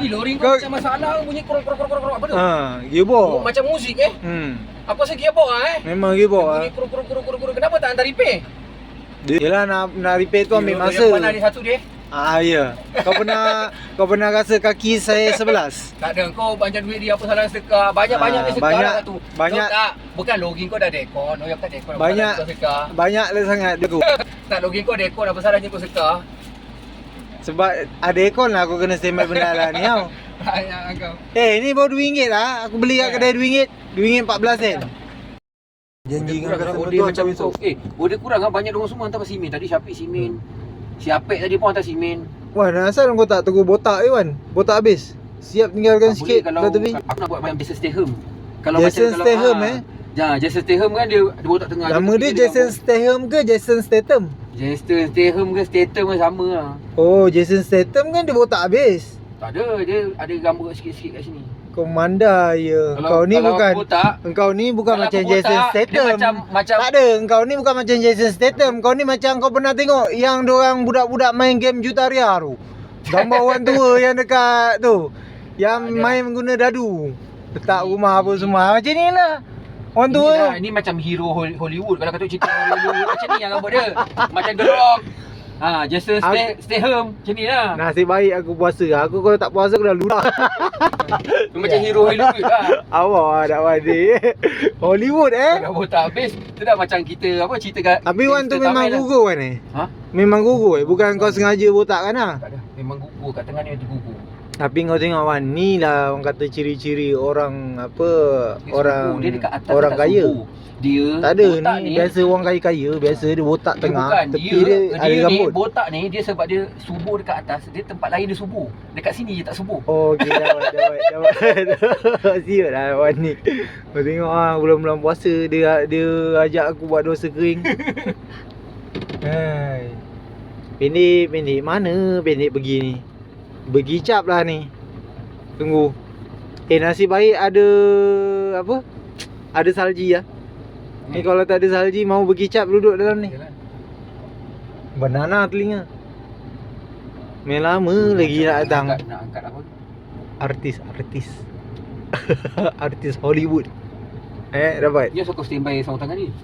Ni lori kau macam masalah bunyi krok apa tu? Gearbox. Macam muzik Apa pasal gearbox Memang gearbox bunyi krok. Kenapa tak hantar repair? Yelah nak repair tu ambil masa. Yang mana ni satu dia? Ya. Kau pernah rasa kaki saya 11? Tak ada, kau banyak duit dia apa salah sedekah. Banyak-banyak dia sedekah kat tu. Banyak. Kau tak, bukan login kau dah dekor. No, yang tak dekor. Banyak lah sangat dia tu. Tak, login kau dekor apa salahnya kau sedekah? Sebab ada aircon lah aku kena standby benda lah ni tau. Banyak kau. Ni baru RM2 lah. Aku beli kat kedai RM2. RM2.14. Janji dengan kau betul macam kau. Order kurang lah, banyak orang semua hantar simen. Tadi Syafiq simen. Si Apek tadi pun hantar simen. Wan, asal kau tak tegur botak Wan? Botak habis. Siap tinggalkan sikit kalau tepi. aku nak buat macam Jason Statham. Jason Statham Jason Statham kan dia botak tengah. Nama dia Jason Statham ke Jason Statham? Jason Statham ke Statham kan sama lah. Oh, Jason Statham kan dia botak habis. Tak ada, dia ada gambar sikit-sikit kat sini. Kau manda ya. Engkau ni bukan macam Jason Statham. Macam tak ada, engkau ni bukan macam Jason Statham. Kau ni macam kau pernah tengok yang dorang budak-budak main game Jutaria tu. Gambar orang tua yang dekat tu. Yang main guna dadu. Letak rumah apa semua. Macam ni lah. Orang tua tu. Ini macam hero Hollywood. Kalau kau tengok cerita Hollywood macam ni yang gambar dia. Macam The Rock. Jason Statham macam ni lah. Nasib baik aku puasa. Aku kalau tak puasa aku dah ludah. Macam hero Hollywood lah. Awak dah mandi. Hollywood Dah botak habis. Tu dah macam kita apa cerita kat. Tapi Wan tu memang gugur kan Memang gugur Bukan kau sengaja botak kan Tak ada. Memang gugur kat tengah ni nanti gugur. Tapi kau tengok Wan, ni lah orang kata ciri-ciri orang apa dia orang dia dekat atas orang kaya. Dia tak ada ni biasa orang kaya-kaya biasa dia botak dia tengah bukan. tepi dia ada rambut. Ni botak ni dia sebab dia subur dekat atas, dia tempat lain dia subur. Dekat sini je tak subur. Oh okey dapat. Siap lah Wan ni. Kau tengok bulan-bulan puasa dia ajak aku buat dosa kering. Hai. Pendek mana pendek pergi ni. Bergicap lah ni. Tunggu. Nasib baik ada apa? Ada salji lah. Ni kalau tak ada salji mau bergicap duduk dalam ni. Banana telinga. Main lama lagi nak datang. Nak angkat apa? Artis. Artis Hollywood. Dapat. Dia suka standby sarung tangan ni.